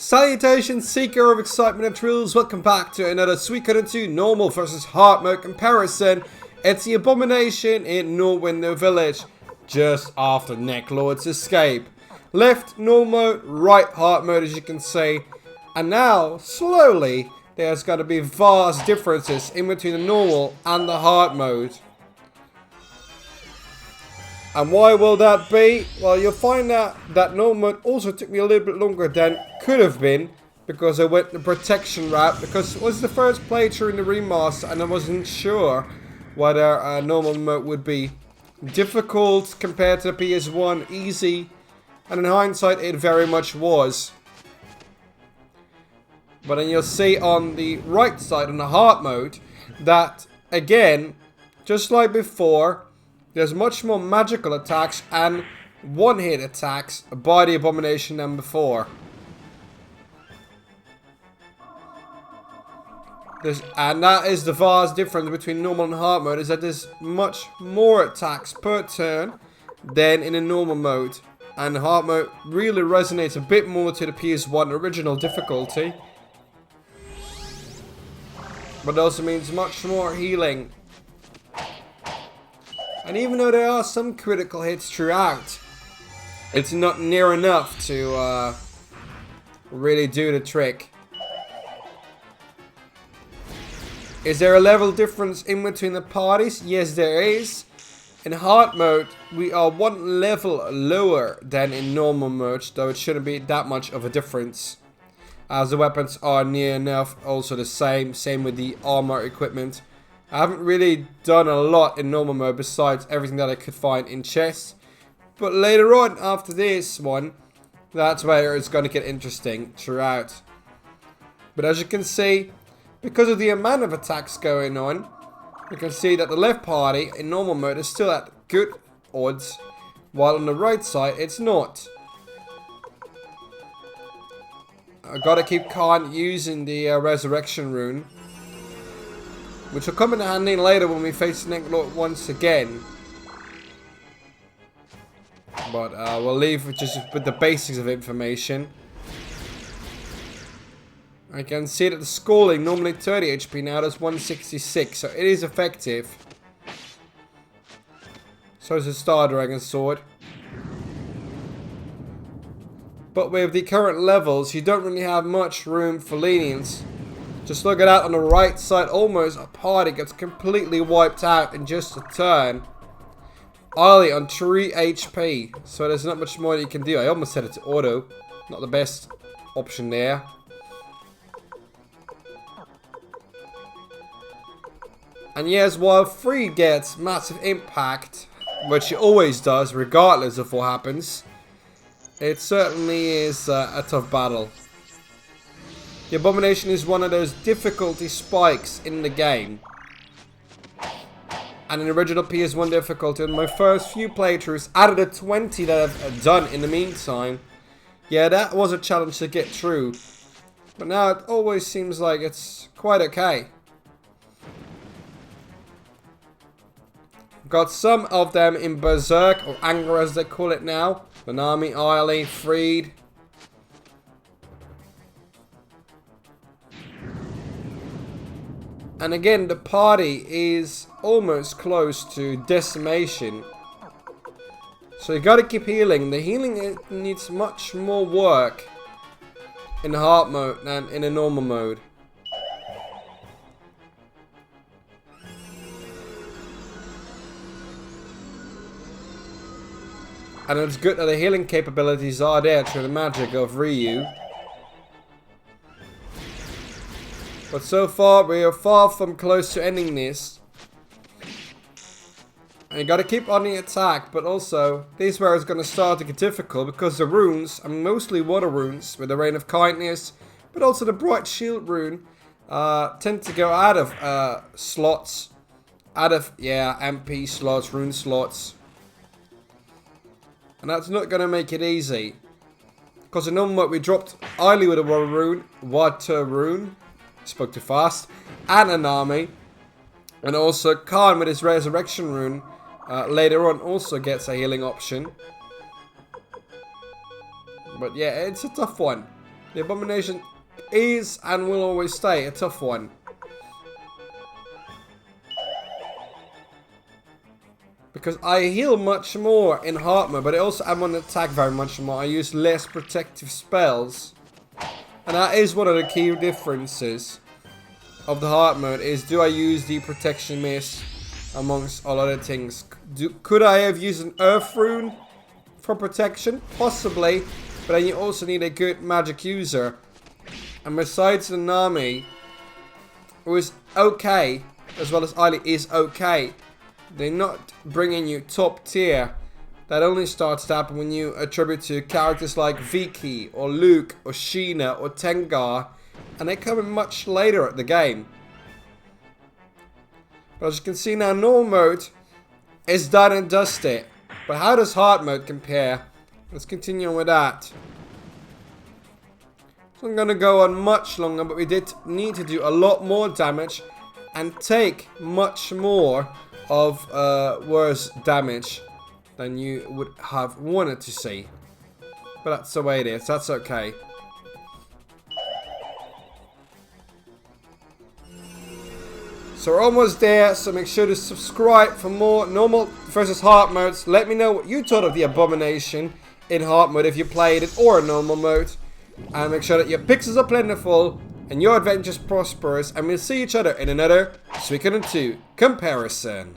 Salutations, seeker of excitement and thrills, welcome back to another Suikoden II Normal vs Hard mode comparison. It's the Abomination in Norwindow Village, just after Neclord's escape. Left normal mode, right hard mode as you can see. And now, slowly, there's going to be vast differences in between the normal and the hard mode. And why will that be? Well, you'll find out that normal mode also took me a little bit longer than could have been, because I went the protection route, because it was the first playthrough in the remaster and I wasn't sure whether normal mode would be difficult compared to the PS1, easy, and in hindsight it very much was. But then you'll see on the right side, on the hard mode, that again, just like before, there's much more magical attacks and one-hit attacks by the Abomination than before. And that is the vast difference between normal and hard mode, is that there's much more attacks per turn than in a normal mode. And hard mode really resonates a bit more to the PS1 original difficulty. But it also means much more healing. And even though there are some critical hits throughout, it's not near enough to really do the trick. Is there a level difference in between the parties? Yes, there is. In hard mode, we are one level lower than in normal mode, though it shouldn't be that much of a difference, as the weapons are near enough also the same. Same with the armor equipment. I haven't really done a lot in normal mode besides everything that I could find in chests. But later on, after this one, that's where it's going to get interesting throughout. But as you can see, because of the amount of attacks going on, you can see that the left party in normal mode is still at good odds, while on the right side it's not. I gotta keep calm using the resurrection rune, which will come in handy later when we face Neclord once again. But we'll leave just with the basics of information. I can see that the scoring, normally 30 HP, now does 166, so it is effective. So is the Star Dragon Sword. But with the current levels, you don't really have much room for lenience. Just look at that on the right side, almost a party gets completely wiped out in just a turn. Only on 3 HP, so there's not much more you can do. I almost set it to auto, not the best option there. And yes, while 3 gets massive impact, which it always does regardless of what happens, it certainly is a tough battle. The Abomination is one of those difficulty spikes in the game. And in original PS1 difficulty, in my first few playthroughs, out of the 20 that I've done in the meantime, yeah, that was a challenge to get through. But now it always seems like it's quite okay. Got some of them in Berserk, or Anger as they call it now. Nanami, Ailey, Freed. And again, the party is almost close to decimation. So you gotta keep healing. The healing needs much more work in the hard mode than in a normal mode. And it's good that the healing capabilities are there through the magic of Ryu. But so far, we are far from close to ending this. And you gotta keep on the attack, but also, this is where it's gonna start to get difficult, because the runes are mostly water runes, with the Rain of Kindness, but also the Bright Shield rune, tend to go out of slots. Out of, yeah, MP slots, rune slots. And that's not gonna make it easy. Because in normal mode, we dropped Ailey with a water rune. Spoke too fast, and Nanami, and also Khan with his resurrection rune later on also gets a healing option. But yeah, it's a tough one. The Abomination is and will always stay a tough one. Because I heal much more in hard mode, but also I'm on attack very much more. I use less protective spells. And that is one of the key differences of the hard mode, is do I use the protection mist amongst all other things. Could I have used an earth rune for protection? Possibly, but then you also need a good magic user. And besides the Nami, who is okay, as well as Ailey is okay, they're not bringing you top tier. That only starts to happen when you attribute to characters like Vicky, or Luke, or Sheena, or Tengar, and they come in much later at the game. But as you can see now, normal mode is done and dusted. But how does hard mode compare? Let's continue on with that. So I'm going to go on much longer, but we did need to do a lot more damage and take much more of worse damage than you would have wanted to see. But that's the way it is, that's okay. So we're almost there, so make sure to subscribe for more normal versus hard modes. Let me know what you thought of the Abomination in hard mode if you played it, or normal mode. And make sure that your pixels are plentiful and your adventures prosperous. And we'll see each other in another Suikoden II comparison.